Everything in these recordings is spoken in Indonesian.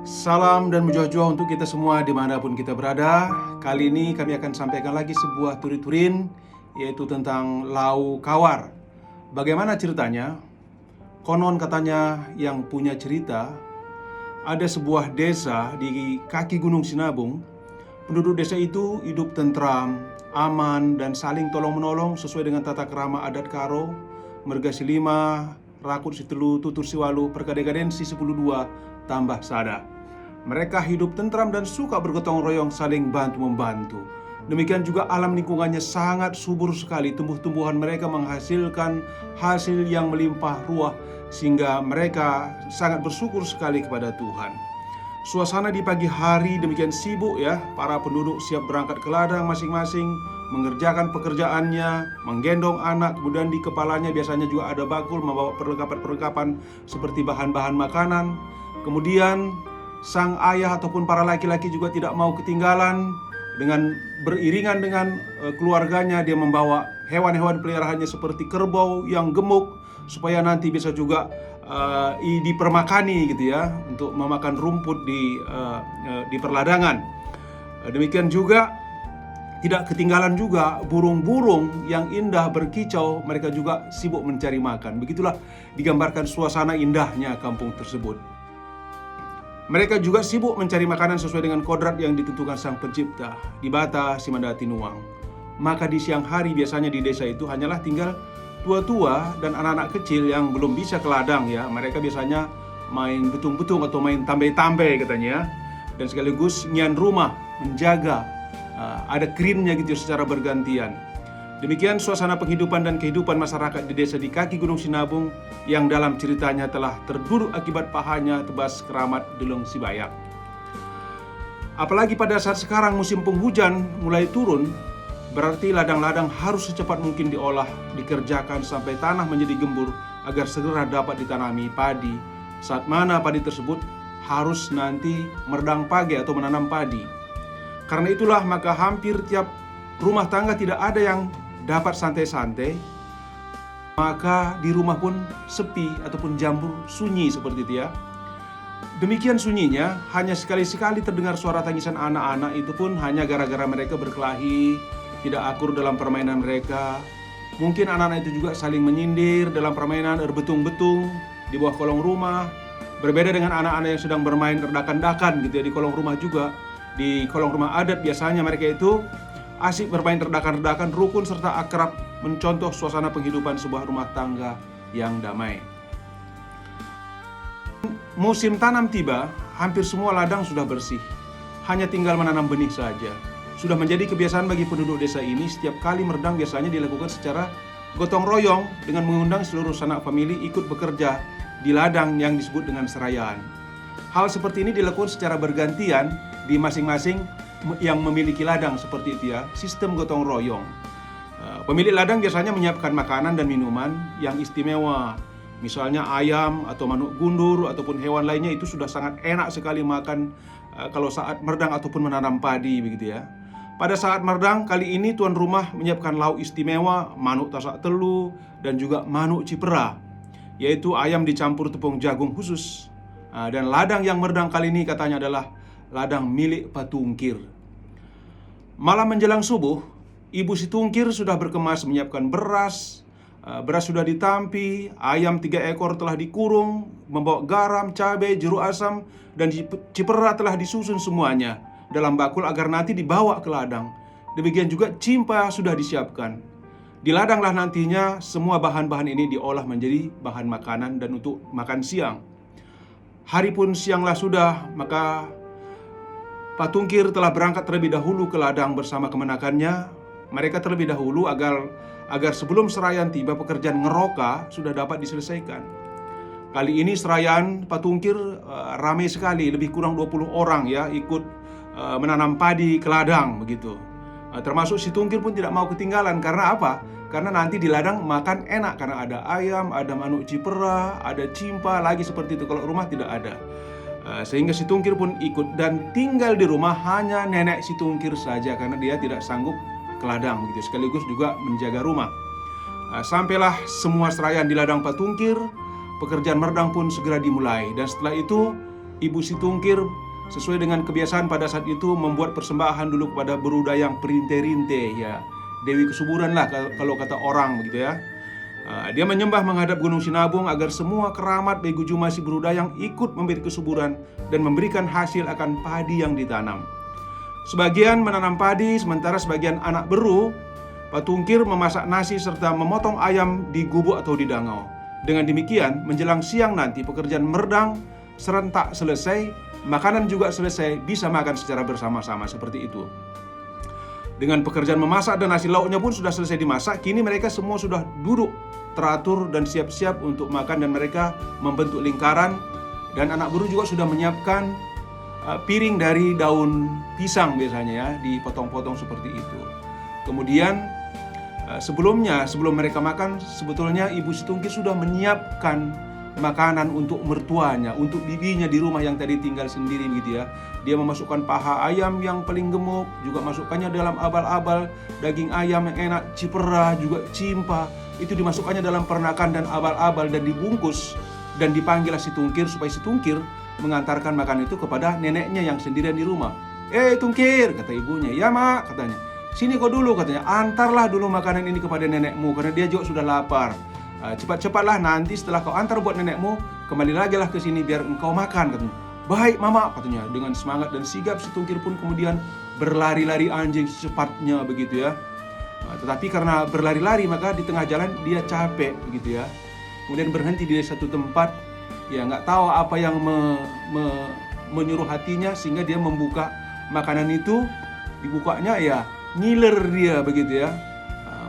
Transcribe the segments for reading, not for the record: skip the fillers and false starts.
Salam dan muja-jua untuk kita semua dimanapun kita berada. Kali ini kami akan sampaikan lagi sebuah turi-turin, yaitu tentang Lau Kawar. Bagaimana ceritanya? Konon katanya yang punya cerita, ada sebuah desa di kaki Gunung Sinabung. Penduduk desa itu hidup tentram, aman, dan saling tolong-menolong sesuai dengan tata krama adat Karo, merga silima, rakut sitelu, tutur siwalu, perkadekaden si 10 tambah sada. Mereka hidup tentram dan suka bergotong royong, saling bantu-membantu. Demikian juga alam lingkungannya sangat subur sekali. Tumbuh-tumbuhan mereka menghasilkan hasil yang melimpah ruah, sehingga mereka sangat bersyukur sekali kepada Tuhan. Suasana di pagi hari demikian sibuk ya. Para penduduk siap berangkat ke ladang masing-masing, mengerjakan pekerjaannya, menggendong anak. Kemudian di kepalanya biasanya juga ada bakul membawa perlengkapan-perlengkapan seperti bahan-bahan makanan. Kemudian sang ayah ataupun para laki-laki juga tidak mau ketinggalan. Dengan beriringan dengan keluarganya, dia membawa hewan-hewan peliharaannya seperti kerbau yang gemuk, supaya nanti bisa juga dipermakani gitu ya, untuk memakan rumput di perladangan. Demikian juga tidak ketinggalan juga burung-burung yang indah berkicau, mereka juga sibuk mencari makan. Begitulah digambarkan suasana indahnya kampung tersebut. Mereka juga sibuk mencari makanan sesuai dengan kodrat yang ditentukan Sang Pencipta, di bata si mandati nuang. Maka di siang hari biasanya di desa itu hanyalah tinggal tua-tua dan anak-anak kecil yang belum bisa ke ladang ya. Mereka biasanya main betung-betung atau main tambai-tambai katanya. Dan sekaligus nyian rumah, menjaga, ada kerinnya gitu secara bergantian. Demikian suasana penghidupan dan kehidupan masyarakat di desa di kaki Gunung Sinabung, yang dalam ceritanya telah terduduk akibat pahanya tebas keramat Deleng Sibayak. Apalagi pada saat sekarang musim penghujan mulai turun, berarti ladang-ladang harus secepat mungkin diolah, dikerjakan sampai tanah menjadi gembur agar segera dapat ditanami padi. Saat mana padi tersebut harus nanti meredang pagi atau menanam padi. Karena itulah maka hampir tiap rumah tangga tidak ada yang dapat santai-santai, maka di rumah pun sepi ataupun jambur, sunyi seperti itu ya. Demikian sunyinya, hanya sekali-sekali terdengar suara tangisan anak-anak, itu pun hanya gara-gara mereka berkelahi, tidak akur dalam permainan mereka. Mungkin anak-anak itu juga saling menyindir dalam permainan berbetung-betung di bawah kolong rumah. Berbeda dengan anak-anak yang sedang bermain redakan-dakan gitu ya di kolong rumah juga. Di kolong rumah adat biasanya mereka itu asik bermain redakan-redakan, rukun serta akrab, mencontoh suasana penghidupan sebuah rumah tangga yang damai. Musim tanam tiba, hampir semua ladang sudah bersih. Hanya tinggal menanam benih saja. Sudah menjadi kebiasaan bagi penduduk desa ini, setiap kali meredang biasanya dilakukan secara gotong royong dengan mengundang seluruh sanak famili ikut bekerja di ladang yang disebut dengan serayaan. Hal seperti ini dilakukan secara bergantian di masing-masing yang memiliki ladang seperti itu ya, sistem gotong royong. Pemilik ladang biasanya menyiapkan makanan dan minuman yang istimewa. Misalnya ayam atau manuk gundur ataupun hewan lainnya itu sudah sangat enak sekali makan kalau saat meredang ataupun menanam padi begitu ya. Pada saat meredang kali ini tuan rumah menyiapkan lauk istimewa, manuk tasak telu dan juga manuk cipera, yaitu ayam dicampur tepung jagung khusus. Dan ladang yang meredang kali ini katanya adalah ladang milik Patungkir. Malam menjelang subuh, Ibu si Tungkir sudah berkemas menyiapkan beras. Beras sudah ditampi, ayam 3 ekor telah dikurung, membawa garam, cabai, jeruk asam, dan cipera telah disusun semuanya dalam bakul agar nanti dibawa ke ladang. Demikian juga cimpa sudah disiapkan. Di ladanglah nantinya semua bahan-bahan ini diolah menjadi bahan makanan dan untuk makan siang. Hari pun sianglah sudah, maka Patungkir telah berangkat terlebih dahulu ke ladang bersama kemenakannya. Mereka terlebih dahulu agar sebelum serayaan tiba pekerjaan ngeroka sudah dapat diselesaikan. Kali ini serayaan Patungkir ramai sekali, lebih kurang 20 orang ya ikut menanam padi ke ladang begitu. Termasuk si Tungkir pun tidak mau ketinggalan. Karena apa? Karena nanti di ladang makan enak, karena ada ayam, ada manuk cipera, ada cimpa lagi seperti itu. Kalau rumah tidak ada. Sehingga si Tungkir pun ikut, dan tinggal di rumah hanya nenek si Tungkir saja karena dia tidak sanggup ke ladang begitu, sekaligus juga menjaga rumah. Sampailah semua serayaan di ladang Patungkir, pekerjaan meredang pun segera dimulai. Dan setelah itu Ibu si Tungkir sesuai dengan kebiasaan pada saat itu membuat persembahan dulu kepada berudayang perinte-rinte, ya, Dewi Kesuburan lah kalau kata orang begitu ya. Dia menyembah menghadap Gunung Sinabung agar semua keramat Begu Jumasi berudayang ikut memberi kesuburan dan memberikan hasil akan padi yang ditanam. Sebagian menanam padi, sementara sebagian anak beru, Pak Tungkir memasak nasi serta memotong ayam di gubuk atau di dangau. Dengan demikian, menjelang siang nanti pekerjaan merdang serentak selesai, makanan juga selesai, bisa makan secara bersama-sama seperti itu. Dengan pekerjaan memasak dan nasi lauknya pun sudah selesai dimasak, kini mereka semua sudah duduk teratur dan siap-siap untuk makan, dan mereka membentuk lingkaran, dan anak beru juga sudah menyiapkan piring dari daun pisang biasanya ya, dipotong-potong seperti itu. Kemudian sebelum mereka makan, sebetulnya Ibu si Tungkir sudah menyiapkan makanan untuk mertuanya, untuk bibinya di rumah yang tadi tinggal sendiri gitu ya. Dia memasukkan paha ayam yang paling gemuk, juga masukkannya dalam abal-abal, daging ayam yang enak, cipera, juga cimpa. Itu dimasukkannya dalam peranakan dan abal-abal dan dibungkus, dan dipanggillah si Tungkir supaya si Tungkir mengantarkan makanan itu kepada neneknya yang sendirian di rumah. Tungkir, kata ibunya. Ya mak, katanya. Sini kau dulu, katanya. Antarlah dulu makanan ini kepada nenekmu, karena dia juga sudah lapar. Cepat-cepatlah, nanti setelah kau antar buat nenekmu, kembali lagi lah ke sini biar engkau makan, katanya. Baik mama, katanya. Dengan semangat dan sigap si Tungkir pun kemudian berlari-lari anjing secepatnya begitu ya. Tetapi karena berlari-lari maka di tengah jalan dia capek begitu ya. Kemudian berhenti di satu tempat, ya nggak tahu apa yang menyuruh hatinya sehingga dia membuka makanan itu. Dibukanya ya ngiler dia begitu ya.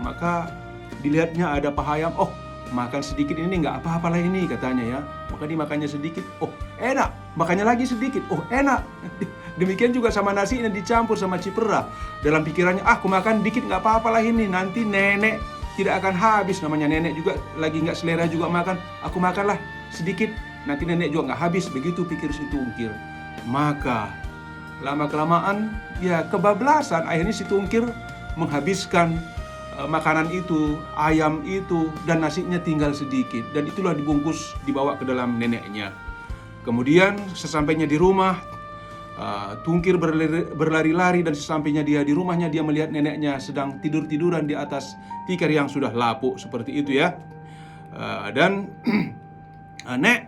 Maka dilihatnya ada paha ayam. Oh, makan sedikit ini nggak apa-apalah ini, katanya ya. Maka dimakannya sedikit, oh enak. Makannya lagi sedikit, oh enak. Demikian juga sama nasi yang dicampur sama cipera. Dalam pikirannya, aku makan dikit nggak apa-apalah ini, nanti nenek tidak akan habis. Namanya nenek juga lagi nggak selera juga makan. Aku makanlah sedikit, nanti nenek juga nggak habis. Begitu pikir si Tungkir. Maka lama-kelamaan ya kebablasan. Akhirnya si Tungkir menghabiskan makanan itu, ayam itu, dan nasinya tinggal sedikit. Dan itulah dibungkus, dibawa ke dalam neneknya. Kemudian sesampainya di rumah, Tungkir berlari-lari, dan sesampainya dia di rumahnya, dia melihat neneknya sedang tidur-tiduran di atas tikar yang sudah lapuk seperti itu ya. Dan Nek,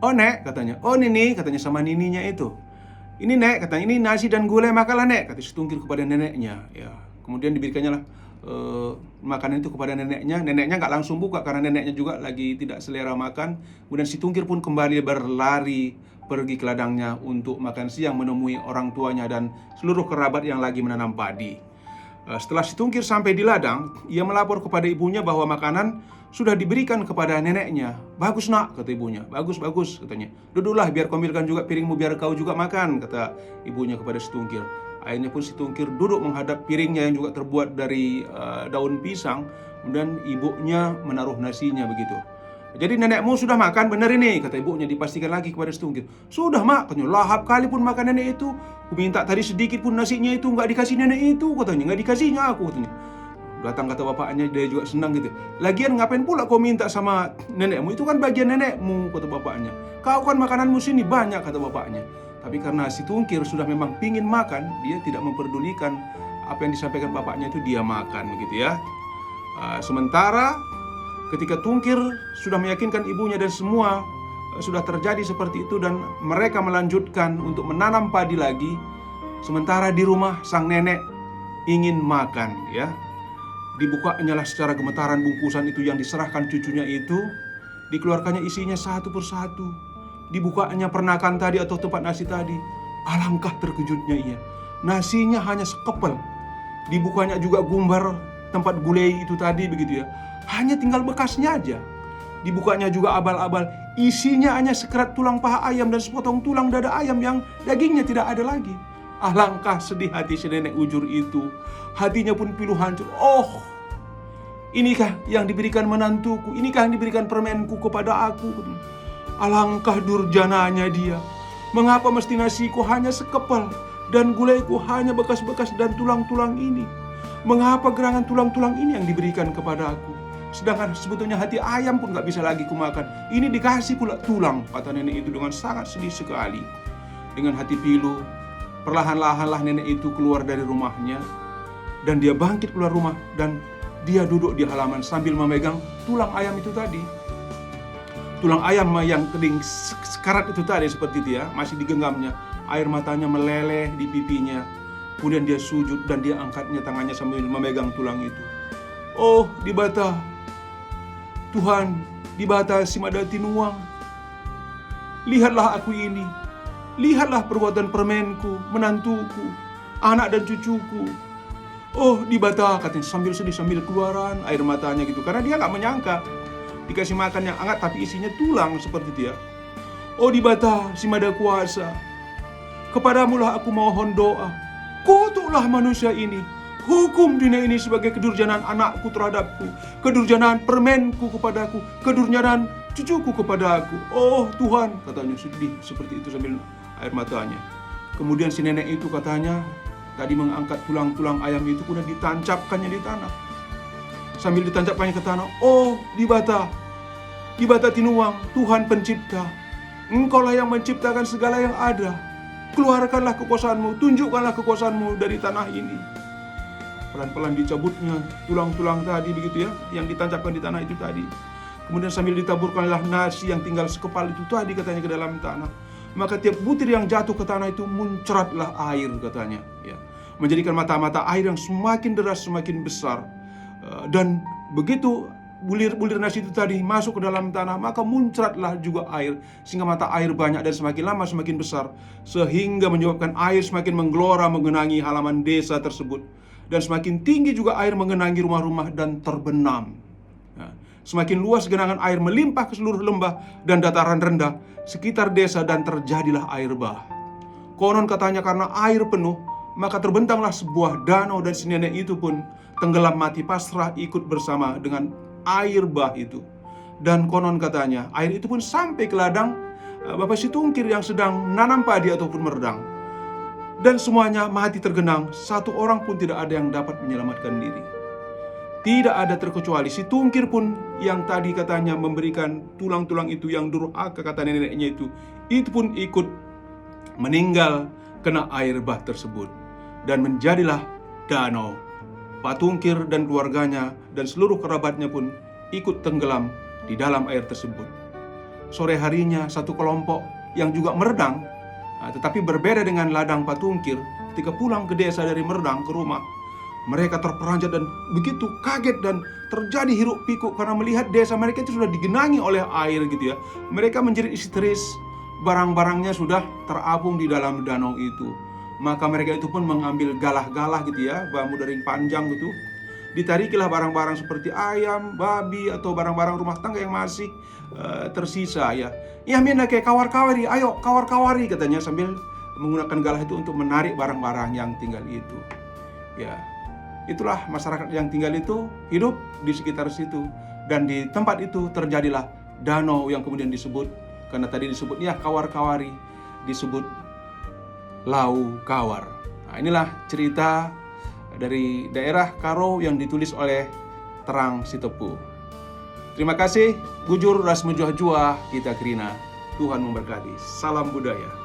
oh Nek, katanya. Oh Nini, katanya sama nininya itu. Ini Nek, katanya, ini nasi dan gulai, makanlah Nek, kata si Tungkir kepada neneknya. Ya, kemudian diberikannya lah makanan itu kepada neneknya. Neneknya nggak langsung buka karena neneknya juga lagi tidak selera makan. Kemudian si Tungkir pun kembali berlari pergi ke ladangnya untuk makan siang, menemui orang tuanya dan seluruh kerabat yang lagi menanam padi. Setelah si Tungkir sampai di ladang, ia melapor kepada ibunya bahwa makanan sudah diberikan kepada neneknya. Bagus nak, kata ibunya. Bagus, katanya. Duduklah biar kau ambilkan juga piringmu biar kau juga makan, kata ibunya kepada si Tungkir. Akhirnya pun si Tungkir duduk menghadap piringnya yang juga terbuat dari daun pisang. Kemudian ibunya menaruh nasinya begitu. Jadi nenekmu sudah makan benar ini, kata ibunya. Dipastikan lagi kepada si Tungkir. Sudah mak, katanya. Lahap kali pun makan nenek itu. Ku minta tadi sedikit pun nasinya itu nggak dikasih nenek itu, katanya. Nggak dikasihnya aku, katanya. Datang kata bapaknya, dia juga senang gitu. Lagian ngapain pula kau minta sama nenekmu? Itu kan bagian nenekmu, kata bapaknya. Kau kan makananmu sini banyak, kata bapaknya. Tapi karena si Tungkir sudah memang pingin makan, dia tidak memperdulikan apa yang disampaikan bapaknya, itu dia makan begitu ya. Sementara ketika Tungkir sudah meyakinkan ibunya dan semua sudah terjadi seperti itu, dan mereka melanjutkan untuk menanam padi lagi, sementara di rumah sang nenek ingin makan ya. Dibukanya lah secara gemetaran bungkusan itu yang diserahkan cucunya itu. Dikeluarkannya isinya satu persatu. Dibukanya pernakan tadi atau tempat nasi tadi. Alangkah terkejutnya ia. Nasinya hanya sekepel. Dibukanya juga gumbar tempat gulai itu tadi begitu ya. Hanya tinggal bekasnya aja. Dibukanya juga abal-abal. Isinya hanya sekerat tulang paha ayam dan sepotong tulang dada ayam yang dagingnya tidak ada lagi. Alangkah sedih hati si nenek ujur itu. Hatinya pun pilu hancur. Oh, inikah yang diberikan menantuku? Inikah yang diberikan permenku kepada aku? Alangkah durjananya dia. Mengapa mesti nasiku hanya sekepal dan gulaiku hanya bekas-bekas dan tulang-tulang ini? Mengapa gerangan tulang-tulang ini yang diberikan kepada aku? Sedangkan sebetulnya hati ayam pun gak bisa lagi kumakan. Ini dikasih pula tulang, kata nenek itu dengan sangat sedih sekali. Dengan hati pilu, perlahan-lahanlah nenek itu keluar dari rumahnya. Dan dia bangkit keluar rumah dan dia duduk di halaman sambil memegang tulang ayam itu tadi. Tulang ayam yang kening sekarat itu tadi seperti itu ya, masih digenggamnya. Air matanya meleleh di pipinya. Kemudian dia sujud dan dia angkatnya tangannya sambil memegang tulang itu. Oh, di bata Tuhan, di bata Simada Tinuang, lihatlah aku ini. Lihatlah perbuatan permenku, menantuku, anak dan cucuku. Oh, di bata, katanya sambil sedih, sambil keluaran air matanya gitu. Karena dia gak menyangka dikasih makan yang hangat tapi isinya tulang seperti itu ya. Oh, di bata Simada Kuasa, kepadamulah aku mohon doa. Kutuklah manusia ini. Hukum dunia ini sebagai kedurjanaan anakku terhadapku, kedurjanaan permenku kepadaku, kedurjanaan cucuku kepadaku. Oh Tuhan, katanya sedih seperti itu sambil air matanya. Kemudian si nenek itu katanya tadi mengangkat tulang-tulang ayam itu kemudian ditancapkannya di tanah. Sambil ditancapkannya ke tanah, oh di bata Tinuang, Tuhan pencipta, Engkaulah yang menciptakan segala yang ada. Keluarkanlah kekuasaanmu, tunjukkanlah kekuasaanmu dari tanah ini. Pelan-pelan dicabutnya tulang-tulang tadi begitu ya, yang ditancapkan di tanah itu tadi. Kemudian sambil ditaburkanlah nasi yang tinggal sekepal itu tadi katanya ke dalam tanah. Maka tiap butir yang jatuh ke tanah itu muncratlah air katanya ya. Menjadikan mata-mata air yang semakin deras semakin besar. Dan begitu bulir-bulir nasi itu tadi masuk ke dalam tanah, maka muncratlah juga air. Sehingga mata air banyak dan semakin lama semakin besar. Sehingga menyebabkan air semakin menggelora menggenangi halaman desa tersebut. Dan semakin tinggi juga air mengenangi rumah-rumah dan terbenam. Semakin luas genangan air melimpah ke seluruh lembah dan dataran rendah sekitar desa dan terjadilah air bah. Konon katanya karena air penuh, maka terbentanglah sebuah danau dan si nenek itu pun tenggelam mati pasrah ikut bersama dengan air bah itu. Dan konon katanya air itu pun sampai ke ladang Bapak Situngkir yang sedang nanam padi ataupun meredang. Dan semuanya mati tergenang, satu orang pun tidak ada yang dapat menyelamatkan diri. Tidak ada terkecuali si Tungkir pun yang tadi katanya memberikan tulang-tulang itu yang durhaka kata neneknya itu pun ikut meninggal kena air bah tersebut. Dan menjadilah danau. Pak Tungkir dan keluarganya dan seluruh kerabatnya pun ikut tenggelam di dalam air tersebut. Sore harinya satu kelompok yang juga meredang, tetapi berbeda dengan ladang Pak Tungkir, ketika pulang ke desa dari meredang ke rumah, mereka terperanjat dan begitu kaget dan terjadi hiruk pikuk karena melihat desa mereka itu sudah digenangi oleh air gitu ya. Mereka menjerit histeris, barang-barangnya sudah terapung di dalam danau itu. Maka mereka itu pun mengambil galah-galah gitu ya, bambu dari panjang gitu. Ditarikilah barang-barang seperti ayam, babi atau barang-barang rumah tangga yang masih tersisa ya. Ya mina kayak kawar-kawari, ayo kawar-kawari katanya sambil menggunakan galah itu untuk menarik barang-barang yang tinggal itu. Ya. Itulah masyarakat yang tinggal itu hidup di sekitar situ. Dan di tempat itu terjadilah danau yang kemudian disebut, karena tadi disebutnya kawar-kawari, disebut Lau Kawar. Nah, inilah cerita dari daerah Karo yang ditulis oleh Terang Sitepu. Terima kasih, Gujur Ras Mejuah Juah kita Krina. Tuhan memberkati. Salam budaya.